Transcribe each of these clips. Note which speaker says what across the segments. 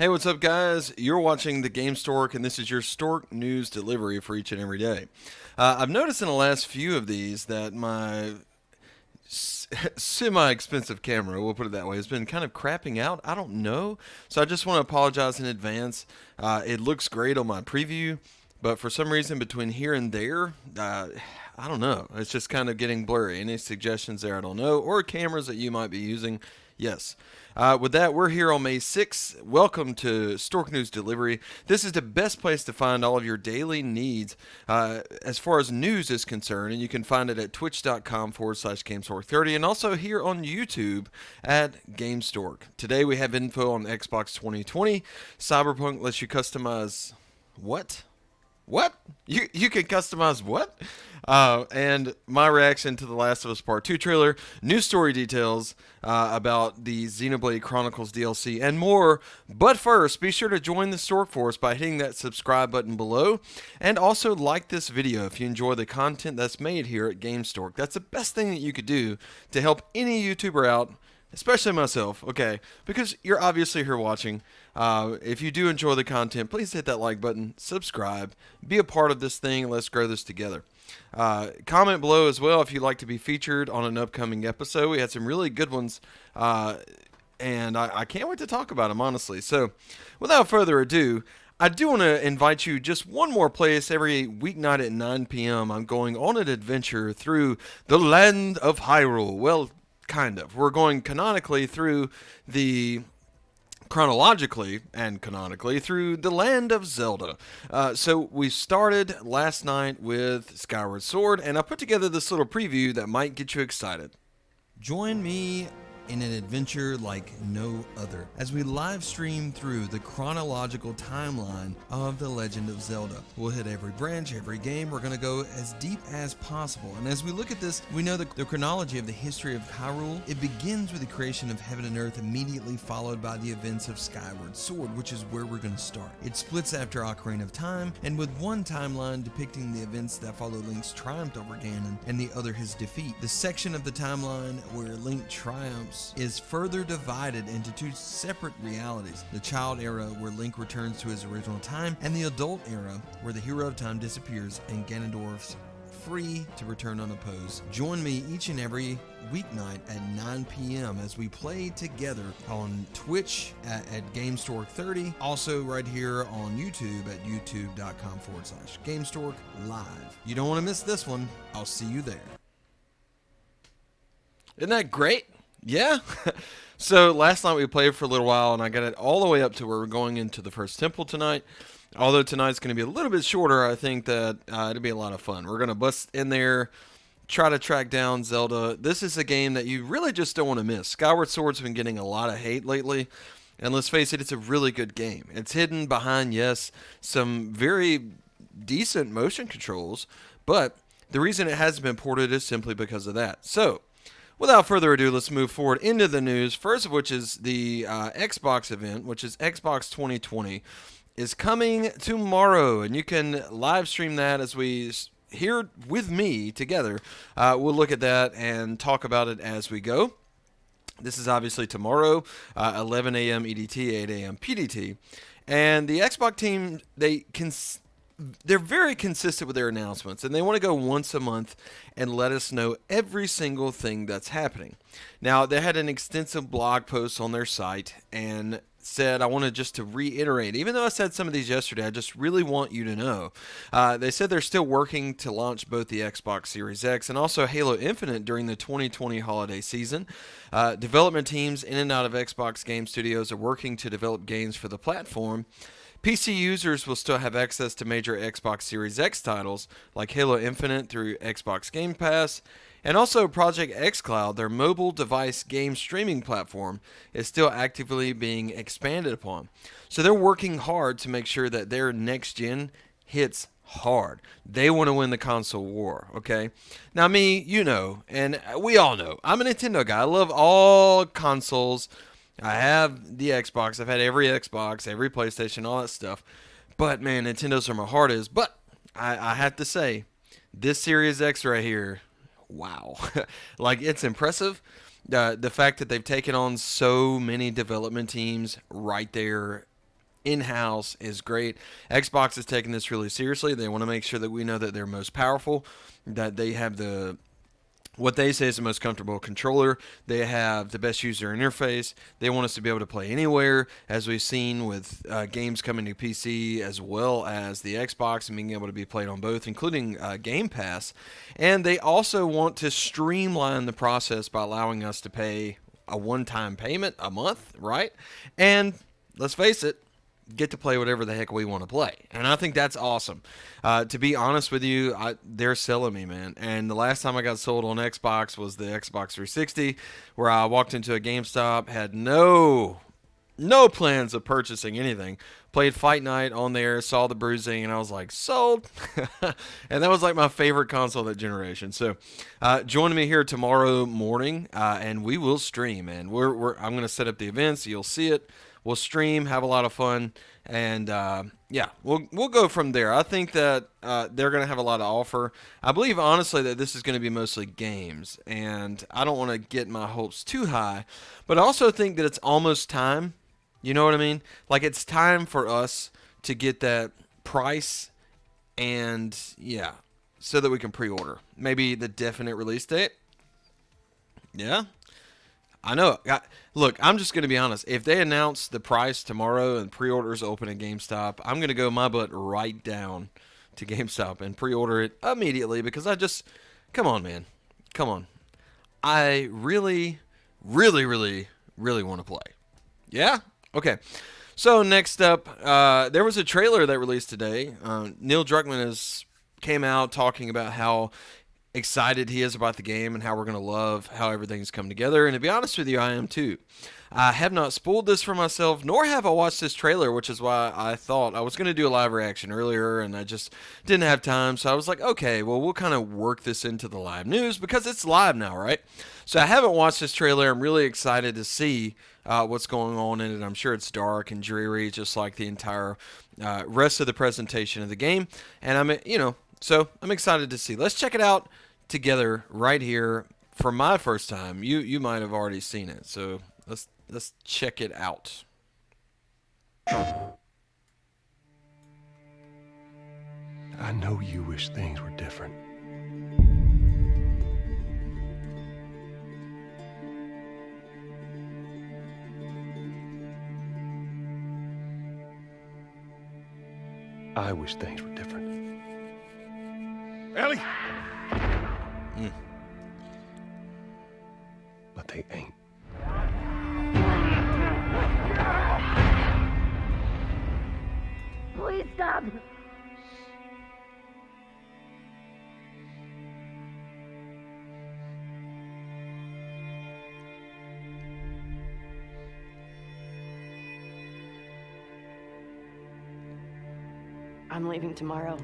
Speaker 1: Hey, what's up, guys? You're watching the Gamestork, and this is your Stork News delivery for each and every day. I've noticed in the last few of these that my semi-expensive camera, we'll put it that way, has been kind of crapping out. I don't know. So I just want to apologize in advance. It looks great on my preview, but for some reason between here and there, I don't know. It's just kind of getting blurry. Any suggestions there, I don't know. Or cameras that you might be using, yes. With that, we're here on May 6th. Welcome to Stork News Delivery. This is the best place to find all of your daily needs as far as news is concerned, and you can find it at twitch.com/Gamestork30 and also here on YouTube at Gamestork. Today we have info on Xbox 2020. Cyberpunk lets you customize what? What? You can customize what? And my reaction to The Last of Us Part 2 trailer, new story details about the Xenoblade Chronicles DLC, and more. But first, be sure to join the Stork Force by hitting that subscribe button below, and also like this video if you enjoy the content that's made here at Gamestork. That's the best thing that you could do to help any YouTuber out, especially myself, okay, because you're obviously here watching. If you do enjoy the content, please hit that like button, subscribe, be a part of this thing, and let's grow this together. Comment below as well if you'd like to be featured on an upcoming episode. We had some really good ones, and I can't wait to talk about them, honestly. So, without further ado, I do want to invite you just one more place. Every weeknight at 9 p.m. I'm going on an adventure through the land of Hyrule. Well, kind of. We're going chronologically and canonically through the land of Zelda. So we started last night with Skyward Sword, and I put together this little preview that might get you excited. Join me in an adventure like no other as we live stream through the chronological timeline of The Legend of Zelda. We'll hit every branch, every game. We're going to go as deep as possible. And as we look at this, we know the chronology of the history of Hyrule. It begins with the creation of heaven and earth, immediately followed by the events of Skyward Sword, which is where we're going to start. It splits after Ocarina of Time, and with one timeline depicting the events that follow Link's triumph over Ganon and the other his defeat. The section of the timeline where Link triumphs is further divided into two separate realities: the child era, where Link returns to his original time, and the adult era, where the hero of time disappears and Ganondorf's free to return unopposed. Join me each and every weeknight at 9 p.m. as we play together on Twitch at gamestork30, also right here on YouTube at youtube.com/gamestork.live. You don't want to miss this one. I'll see you there. Isn't that great? Yeah. So last night we played for a little while, and I got it all the way up to where we're going into the first temple tonight. Although tonight's going to be a little bit shorter, I think that it'll be a lot of fun. We're going to bust in there, try to track down Zelda. This is a game that you really just don't want to miss. Skyward Sword's been getting a lot of hate lately, and let's face it, it's a really good game. It's hidden behind, yes, some very decent motion controls, but the reason it hasn't been ported is simply because of that. So, without further ado, let's move forward into the news. First of which is the Xbox event, which is Xbox 2020, is coming tomorrow, and you can live stream that as we here with me together. We'll look at that and talk about it as we go. This is obviously tomorrow, 11 a.m. EDT, 8 a.m. PDT, and the Xbox team, they're very consistent with their announcements, and they want to go once a month and let us know every single thing that's happening. Now, they had an extensive blog post on their site and said, I wanted just to reiterate, even though I said some of these yesterday, I just really want you to know. They said they're still working to launch both the Xbox Series X and also Halo Infinite during the 2020 holiday season. Development teams in and out of Xbox Game Studios are working to develop games for the platform. PC users will still have access to major Xbox Series X titles like Halo Infinite through Xbox Game Pass, and also Project xCloud, their mobile device game streaming platform, is still actively being expanded upon. So they're working hard to make sure that their next gen hits hard. They want to win the console war, okay? Now me, you know, and we all know, I'm a Nintendo guy. I love all consoles. I have the Xbox. I've had every Xbox, every PlayStation, all that stuff. But, man, Nintendo's where my heart is. But I have to say, this Series X right here, wow. Like, it's impressive. The fact that they've taken on so many development teams right there in-house is great. Xbox is taking this really seriously. They want to make sure that we know that they're most powerful, that they have what they say is the most comfortable controller. They have the best user interface. They want us to be able to play anywhere, as we've seen with games coming to PC as well as the Xbox and being able to be played on both, including Game Pass. And they also want to streamline the process by allowing us to pay a one-time payment a month, right? And let's face it, get to play whatever the heck we want to play. And I think that's awesome. To be honest with you, they're selling me, man. And the last time I got sold on Xbox was the Xbox 360, where I walked into a GameStop, had no plans of purchasing anything. Played Fight Night on there, saw the bruising, and I was like, sold. And that was like my favorite console of that generation. So join me here tomorrow morning, and we will stream, man. I'm going to set up the events. You'll see it. We'll stream, have a lot of fun, and yeah, we'll go from there. I think that they're going to have a lot to offer. I believe, honestly, that this is going to be mostly games, and I don't want to get my hopes too high, but I also think that it's almost time. You know what I mean? Like, it's time for us to get that price, and yeah, so that we can pre-order. Maybe the definite release date. Yeah. I know. Look, I'm just going to be honest. If they announce the price tomorrow and pre-orders open at GameStop, I'm going to go my butt right down to GameStop and pre-order it immediately, because come on, man. Come on. I really, really, really, really want to play. Yeah? Okay. So next up, there was a trailer that released today. Neil Druckmann came out talking about how excited he is about the game and how we're going to love how everything's come together. And to be honest with you, I am too. I have not spoiled this for myself, nor have I watched this trailer, which is why I thought I was going to do a live reaction earlier, and I just didn't have time. So I was like, okay, well, we'll kind of work this into the live news because it's live now, right? So I haven't watched this trailer. I'm really excited to see what's going on in it. I'm sure it's dark and dreary, just like the entire rest of the presentation of the game. And so I'm excited to see. Let's check it out together right here for my first time. You might have already seen it, so let's check it out.
Speaker 2: I know you wish things were different. I wish things were different. Ellie! But they ain't.
Speaker 3: Please stop! I'm leaving tomorrow.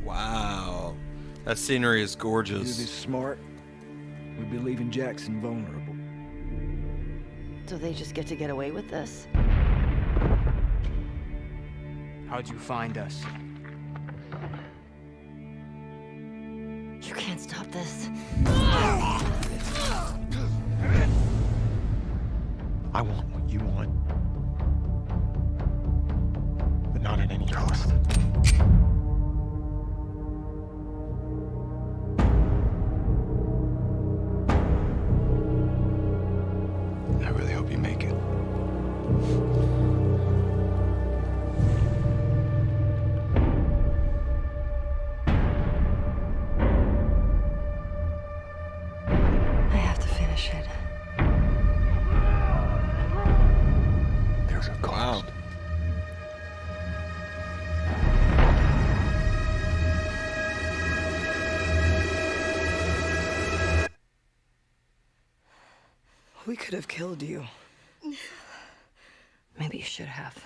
Speaker 1: Wow. That scenery is gorgeous.
Speaker 4: Do this smart, we'd be leaving Jackson vulnerable.
Speaker 3: So they just get to get away with this?
Speaker 5: How'd you find us?
Speaker 3: You can't stop this.
Speaker 2: I want what you want. But not at any cost. I really hope you make it.
Speaker 3: I have to finish it.
Speaker 2: There's a cost.
Speaker 1: Wow.
Speaker 3: We could have killed you. Maybe you should have.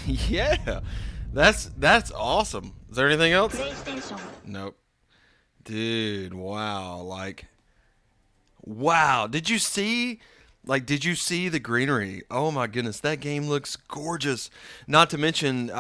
Speaker 1: Yeah. That's awesome. Is there anything else? Nope. Dude, wow. Wow. Did you see the greenery? Oh my goodness, that game looks gorgeous. Not to mention,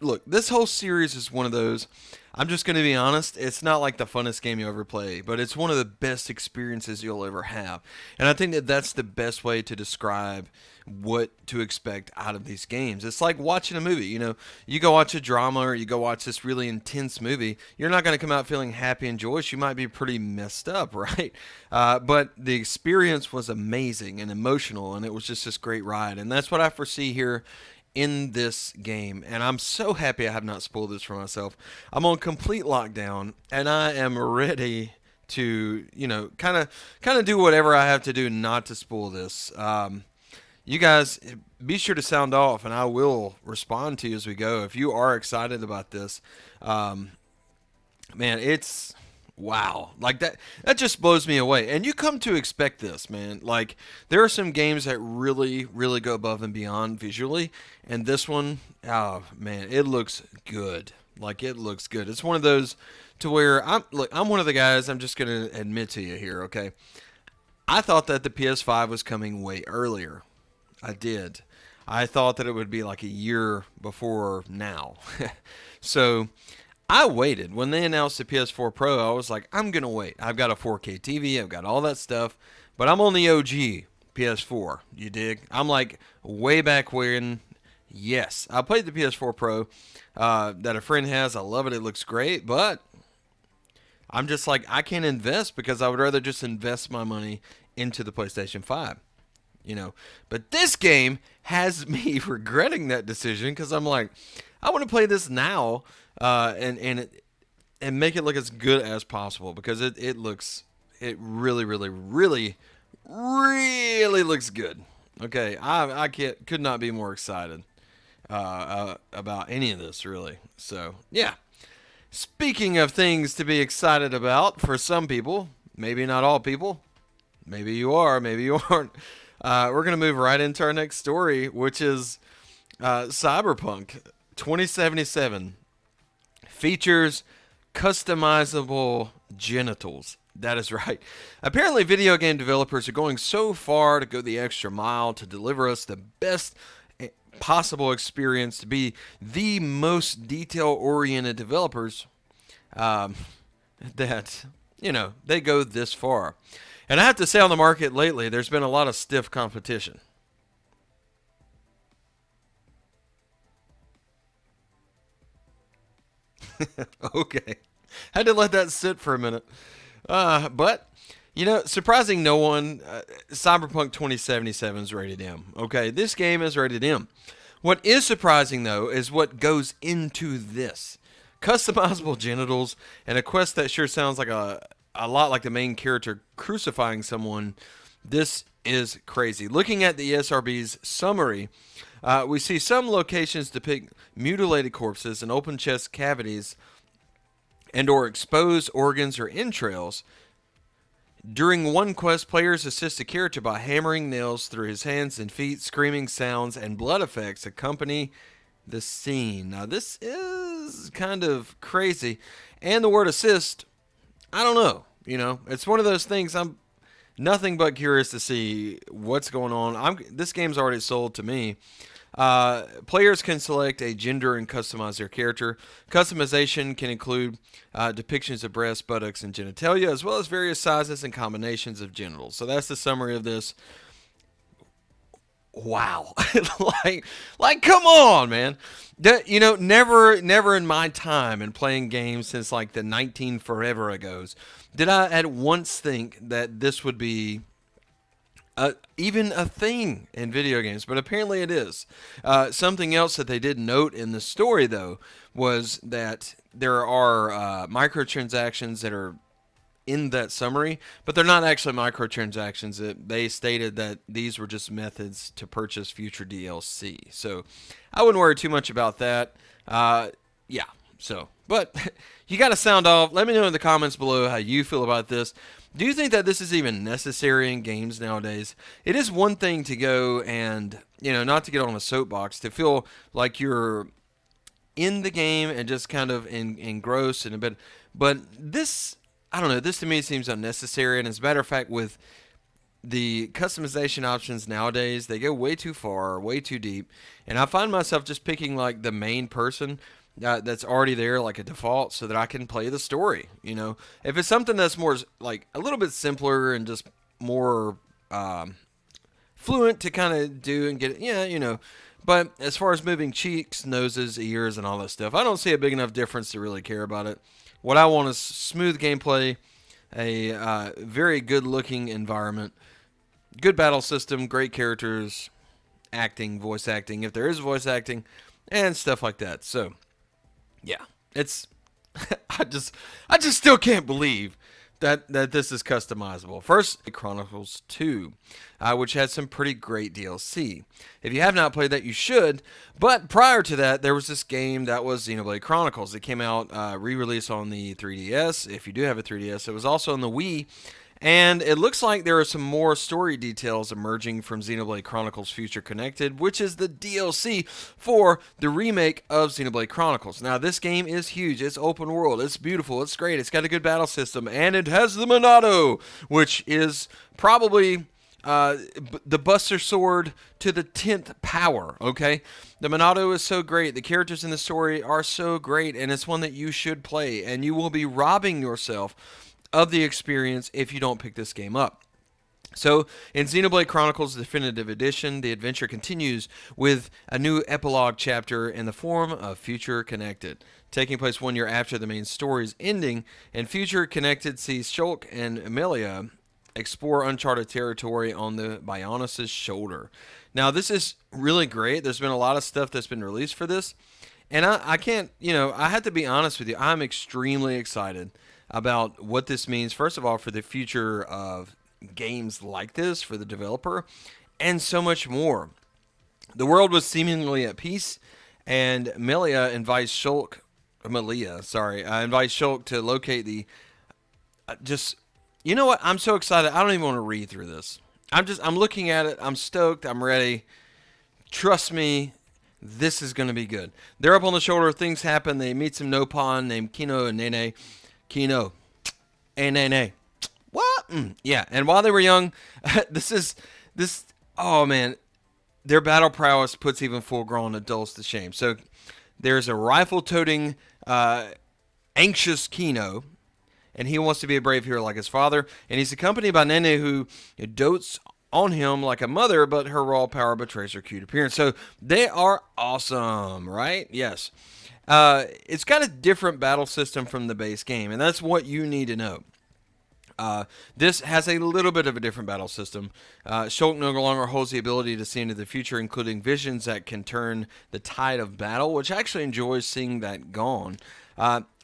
Speaker 1: look, this whole series is one of those. I'm just going to be honest, it's not like the funnest game you ever play, but it's one of the best experiences you'll ever have. And I think that that's the best way to describe what to expect out of these games. It's like watching a movie. You know, you go watch a drama or you go watch this really intense movie, you're not going to come out feeling happy and joyous. You might be pretty messed up, right? But the experience was amazing and emotional, and it was just this great ride. And that's what I foresee here in this game, and I'm so happy I have not spoiled this for myself. I'm on complete lockdown, and I am ready to, you know, kind of do whatever I have to do not to spoil this. You guys, be sure to sound off, and I will respond to you as we go. If you are excited about this, man, it's wow, like that just blows me away. And you come to expect this, man. Like, there are some games that really go above and beyond visually, and this one, oh man, it looks good. Like, it looks good. It's one of those to where I'm one of the guys, I'm just gonna admit to you here, okay? I thought that the PS5 was coming way earlier. I did. I thought that it would be like a year before now. So I waited. When they announced the PS4 Pro, I was like, I'm going to wait. I've got a 4K TV. I've got all that stuff. But I'm on the OG PS4. You dig? I'm like way back when. Yes, I played the PS4 Pro that a friend has. I love it. It looks great. But I'm just like, I can't invest because I would rather just invest my money into the PlayStation 5. You know, but this game has me regretting that decision because I'm like, I want to play this now and make it look as good as possible because it really looks good. Okay, I could not be more excited about any of this really. So yeah, speaking of things to be excited about for some people, maybe not all people, maybe you are, maybe you aren't. We're going to move right into our next story, which is Cyberpunk 2077 features customizable genitals. That is right. Apparently, video game developers are going so far to go the extra mile to deliver us the best possible experience, to be the most detail-oriented developers that, you know, they go this far. And I have to say, on the market lately, there's been a lot of stiff competition. Okay. Had to let that sit for a minute. But, you know, surprising no one, Cyberpunk 2077 is rated M. Okay, this game is rated M. What is surprising, though, is what goes into this. Customizable genitals and a quest that sure sounds like a lot like the main character crucifying someone. This is crazy. Looking at the SRB's summary, we see some locations depict mutilated corpses and open chest cavities and or exposed organs or entrails. During one quest, players assist a character by hammering nails through his hands and feet. Screaming sounds and blood effects accompany the scene. Now, this is kind of crazy. And the word assist, I don't know. You know, it's one of those things I'm nothing but curious to see what's going on. This game's already sold to me. Players can select a gender and customize their character. Customization can include depictions of breasts, buttocks, and genitalia, as well as various sizes and combinations of genitals. So that's the summary of this. Wow. like come on, man. You know, never in my time in playing games since like the 19 forever ago's did I at once think that this would be even a thing in video games, but apparently it is. Something else that they did note in the story, though, was that there are microtransactions that are in that summary, but they're not actually microtransactions. They stated that these were just methods to purchase future DLC. So I wouldn't worry too much about that. Yeah, so, but you got to sound off. Let me know in the comments below how you feel about this. Do you think that this is even necessary in games nowadays? It is one thing to go and, you know, not to get on a soapbox, to feel like you're in the game and just kind of engrossed in a bit. But this, I don't know, this to me seems unnecessary. And as a matter of fact, with the customization options nowadays, they go way too far, way too deep. And I find myself just picking like the main person that's already there, like a default, so that I can play the story. You know, if it's something that's more like a little bit simpler and just more fluent to kind of do and get it, yeah, you know. But as far as moving cheeks, noses, ears, and all that stuff, I don't see a big enough difference to really care about it. What I want is smooth gameplay, a very good-looking environment, good battle system, great characters, acting, voice acting, if there is voice acting, and stuff like that. So, yeah, it's I just still can't believe that this is customizable. First, Chronicles 2, which had some pretty great DLC. If you have not played that, you should. But prior to that, there was this game that was Xenoblade Chronicles. It came out re-released on the 3DS. If you do have a 3DS, it was also on the Wii. And it looks like there are some more story details emerging from Xenoblade Chronicles Future Connected, which is the DLC for the remake of Xenoblade Chronicles. Now, this game is huge. It's open world. It's beautiful. It's great. It's got a good battle system. And it has the Monado, which is probably the Buster Sword to the 10th power, okay? The Monado is so great. The characters in the story are so great, and it's one that you should play. And you will be robbing yourself of the experience if you don't pick this game up. So, in Xenoblade Chronicles Definitive Edition, the adventure continues with a new epilogue chapter in the form of Future Connected, taking place 1 year after the main story's ending, and Future Connected sees Shulk and Amelia explore uncharted territory on the Bionis' shoulder. Now, this is really great. There's been a lot of stuff that's been released for this, and I can't, you know, I have to be honest with you, I'm extremely excited about what this means, first of all, for the future of games like this for the developer, and so much more. The world was seemingly at peace, and Melia invites Shulk to locate the, you know what, I'm so excited, I don't even want to read through this. I'm looking at it, I'm stoked, I'm ready. Trust me, this is going to be good. They're up on the shoulder, things happen, they meet some Nopon named Kino and Nene. Kino and Nene. What? Yeah, and while they were young, oh man, their battle prowess puts even full-grown adults to shame. So there's a rifle-toting, anxious Kino, and he wants to be a brave hero like his father, and he's accompanied by Nene, who dotes on him like a mother, but her raw power betrays her cute appearance. So they are awesome, right? Yes. It's got a different battle system from the base game, and that's what you need to know. This has a little bit of a different battle system. Shulk no longer holds the ability to see into the future, including visions that can turn the tide of battle, which I actually enjoys seeing that gone.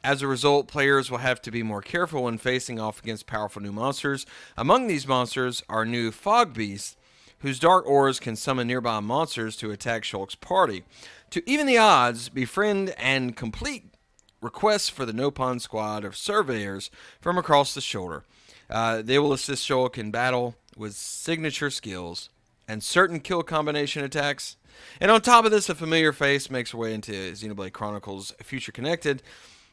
Speaker 1: As a result, players will have to be more careful when facing off against powerful new monsters. Among these monsters are new fog beasts, whose dark auras can summon nearby monsters to attack Shulk's party. To even the odds, befriend and complete requests for the Nopon squad of surveyors from across the shoulder. They will assist Shulk in battle with signature skills and certain kill combination attacks. And on top of this, a familiar face makes her way into Xenoblade Chronicles Future Connected,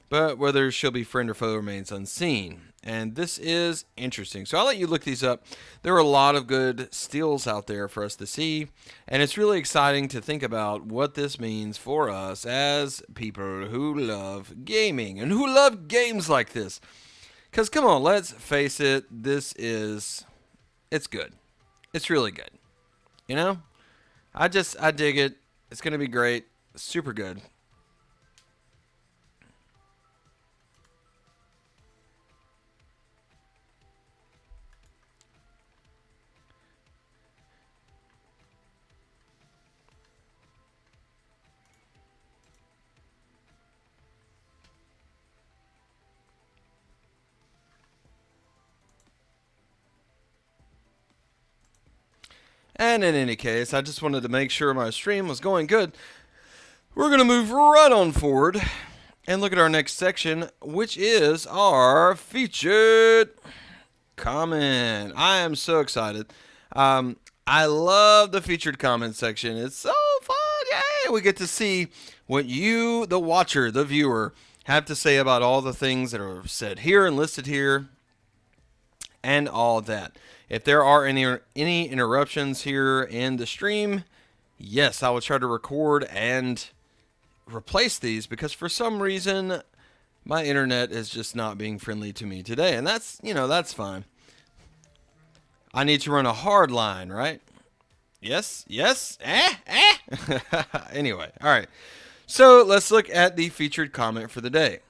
Speaker 1: but whether she'll be friend or foe remains unseen. And this is interesting. So I'll let you look these up. There are a lot of good steals out there for us to see, and it's really exciting to think about what this means for us as people who love gaming and who love games like this. Because, come on, let's face it, it's good. It's really good. You know? I dig it. It's going to be great. Super good. And in any case, I just wanted to make sure my stream was going good. We're going to move right on forward and look at our next section, which is our featured comment. I am so excited. I love the featured comment section. It's so fun. Yay! We get to see what you, the watcher, the viewer, have to say about all the things that are said here and listed here and all that. If there are any interruptions here in the stream, yes, I will try to record and replace these because for some reason my internet is just not being friendly to me today, and that's, that's fine. I need to run a hard line, right? Yes. Anyway, all right. So let's look at the featured comment for the day.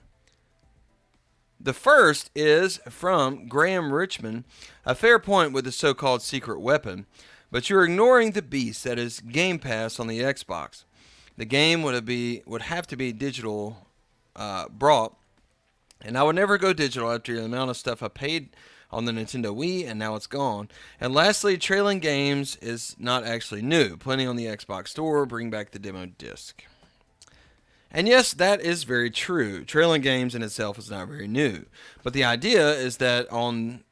Speaker 1: The first is from Graham Richmond. A fair point with the so-called secret weapon, but you're ignoring the beast that is Game Pass on the Xbox. The game would have to be digital brought, and I would never go digital after the amount of stuff I paid on the Nintendo Wii, and now it's gone. And lastly, trailing games is not actually new. Plenty on the Xbox Store. Bring back the demo disc. And yes, that is very true. Trailing games in itself is not very new. But the idea is that on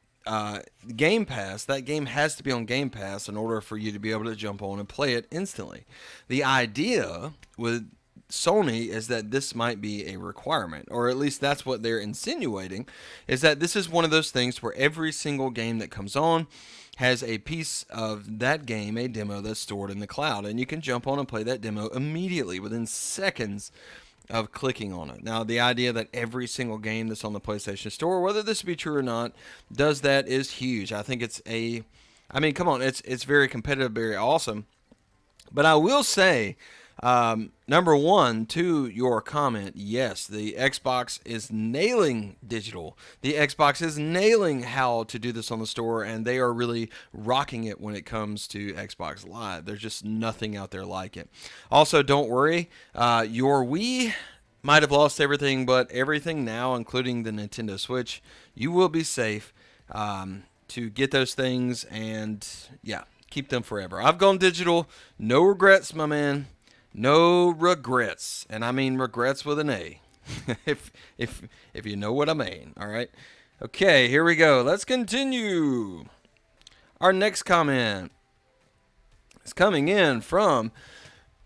Speaker 1: Game Pass, that game has to be on Game Pass in order for you to be able to jump on and play it instantly. The idea with Sony is that this might be a requirement, or at least that's what they're insinuating, is that this is one of those things where every single game that comes on has a piece of that game, a demo that's stored in the cloud, and you can jump on and play that demo immediately within seconds of clicking on it. Now, the idea that every single game that's on the PlayStation Store, whether this be true or not, does that is huge. I think it's come on, it's very competitive, very awesome. But I will say, number one, to your comment, yes, the Xbox is nailing digital. The Xbox is nailing how to do this on the store, and they are really rocking it when it comes to Xbox Live. There's just nothing out there like it. Also, don't worry, your Wii might have lost everything, but everything now, including the Nintendo Switch, you will be safe to get those things, and yeah, keep them forever. I've gone digital. No regrets, my man. No regrets, and I mean regrets with an A, if you know what I mean. All right, okay, here we go. Let's continue. Our next comment is coming in from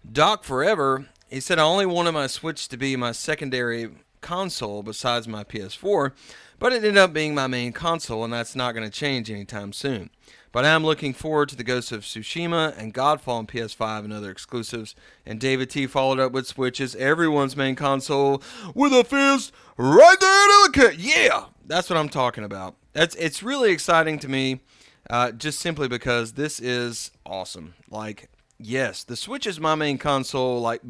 Speaker 1: Doc Forever. He said, "I only wanted my Switch to be my secondary console besides my PS4, but it ended up being my main console, and that's not going to change anytime soon. But I am looking forward to the Ghost of Tsushima and Godfall on PS5 and other exclusives." And David T followed up with Switch is everyone's main console with a fist right there to the cut. Yeah, that's what I'm talking about. It's really exciting to me, just simply because this is awesome. Like, yes, the Switch is my main console, like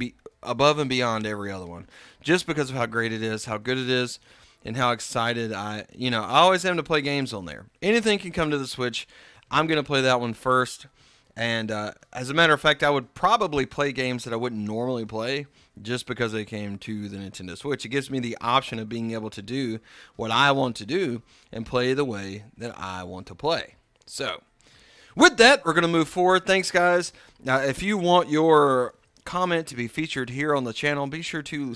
Speaker 1: above and beyond every other one, just because of how great it is, how good it is, and how excited I always am to play games on there. Anything can come to the Switch. I'm going to play that one first, and as a matter of fact, I would probably play games that I wouldn't normally play just because they came to the Nintendo Switch. It gives me the option of being able to do what I want to do and play the way that I want to play. So, with that, we're going to move forward. Thanks, guys. If you want your comment to be featured here on the channel, be sure to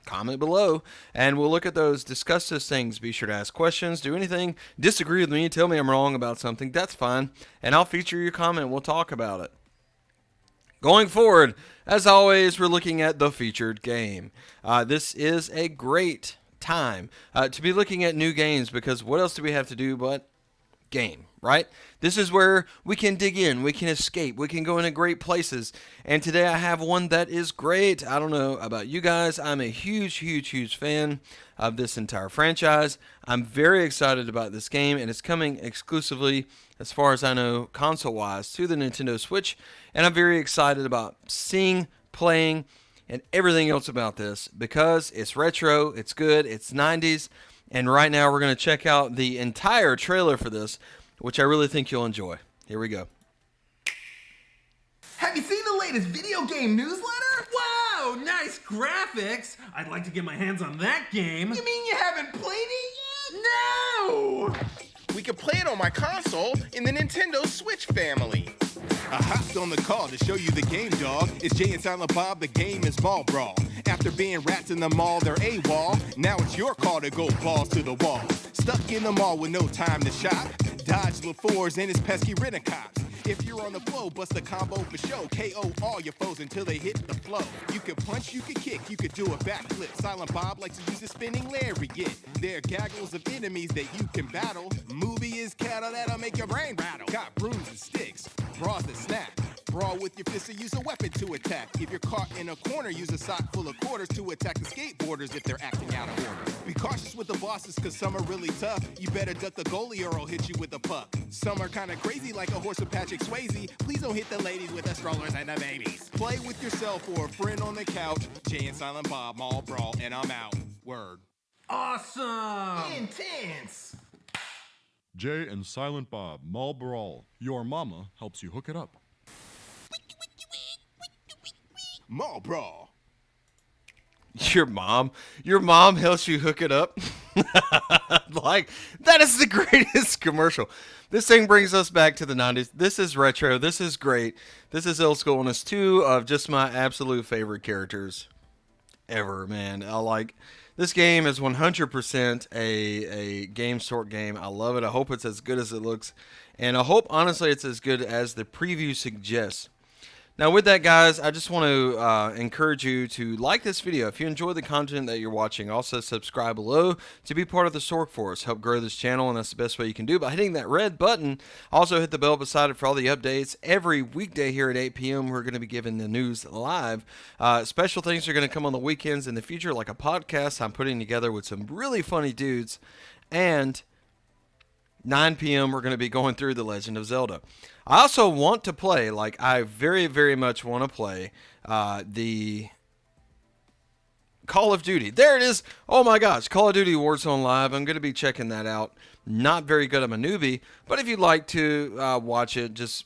Speaker 1: comment below, and we'll look at those, discuss those things. Be sure to ask questions, do anything, disagree with me, tell me I'm wrong about something, that's fine, and I'll feature your comment. We'll talk about it. Going forward, as always, we're looking at the featured game. This is a great time to be looking at new games, because what else do we have to do but game, right? This is where we can dig in, we can escape, we can go into great places, and today I have one that is great. I don't know about you guys, I'm a huge fan of this entire franchise. I'm very excited about this game, and it's coming exclusively, as far as I know, console-wise, to the Nintendo Switch, and I'm very excited about seeing, playing, and everything else about this, because it's retro, it's good, it's 90s, and right now we're going to check out the entire trailer for this, which I really think you'll enjoy. Here we go.
Speaker 6: Have you seen the latest video game newsletter?
Speaker 7: Wow, nice graphics! I'd like to get my hands on that game.
Speaker 6: You mean you haven't played it yet?
Speaker 7: No!
Speaker 8: We could play it on my console in the Nintendo Switch family. I hopped on the call to show you the game, dog. It's Jay and Silent Bob, the game is Ball Brawl. After being rats in the mall, they're AWOL. Now it's your call to go balls to the wall. Stuck in the mall with no time to shop. Dodge LaFours and his pesky rent-a-cops. If you're on the flow, bust a combo for show. KO all your foes until they hit the flow. You can punch, you can kick, you can do a backflip. Silent Bob likes to use a spinning lariat. There are gaggles of enemies that you can battle. Movie is cattle that'll make your brain rattle. Got brooms and sticks, bras that snap. Brawl with your fists or use a weapon to attack. If you're caught in a corner, use a sock full of quarters to attack the skateboarders if they're acting out of order. Be cautious with the bosses, cause some are really tough. You better duck the goalie or I'll hit you with a puck. Some are kinda crazy like a horse with Patrick Swayze. Please don't hit the ladies with the strollers and the babies. Play with yourself or a friend on the couch. Jay and Silent Bob, Mall Brawl, and I'm out. Word.
Speaker 7: Awesome!
Speaker 6: Intense.
Speaker 9: Jay and Silent Bob, Mall Brawl. Your mama helps you hook it up.
Speaker 8: Mall Brawl.
Speaker 1: Your mom helps you hook it up. Like, that is the greatest commercial. This thing brings us back to the 90s. This is retro. This is great. This is old school, and it's two of just my absolute favorite characters ever, man. I like this game is 100% a Gamestork game. I love it. I hope it's as good as it looks, and I hope honestly it's as good as the preview suggests. Now with that, guys, I just want to encourage you to like this video. If you enjoy the content that you're watching, also subscribe below to be part of the Stork Force. Help grow this channel, and that's the best way you can do by hitting that red button. Also hit the bell beside it for all the updates. Every weekday here at 8 p.m. we're going to be giving the news live. Special things are going to come on the weekends in the future, like a podcast I'm putting together with some really funny dudes. And 9 p.m. we're going to be going through The Legend of Zelda. I also want to play, like I very, very much want to play the Call of Duty. There it is. Oh my gosh, Call of Duty Warzone Live. I'm going to be checking that out. Not very good. I'm a newbie, but if you'd like to watch it, just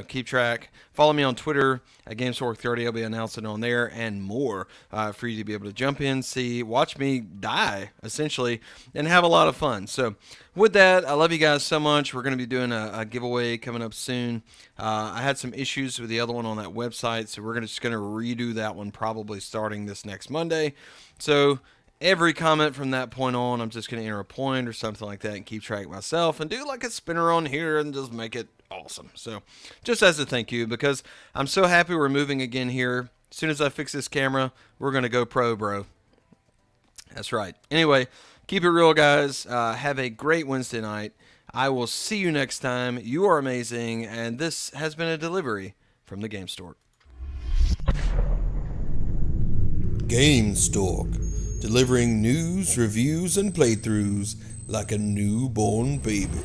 Speaker 1: keep track. Follow me on Twitter at gamestork30. I'll be announcing on there and more for you to be able to jump in, see, watch me die, essentially, and have a lot of fun. So with that, I love you guys so much. We're going to be doing a giveaway coming up soon. I had some issues with the other one on that website, so we're just going to redo that one probably starting this next Monday. So every comment from that point on, I'm just going to enter a point or something like that and keep track myself and do like a spinner on here and just make it awesome. So just as a thank you, because I'm so happy we're moving again here. As soon as I fix this camera, we're going to go pro, bro. That's right. Anyway, keep it real, guys. Have a great Wednesday night. I will see you next time. You are amazing, and this has been a delivery from the Gamestork.
Speaker 10: Gamestork, delivering news, reviews, and playthroughs like a newborn baby.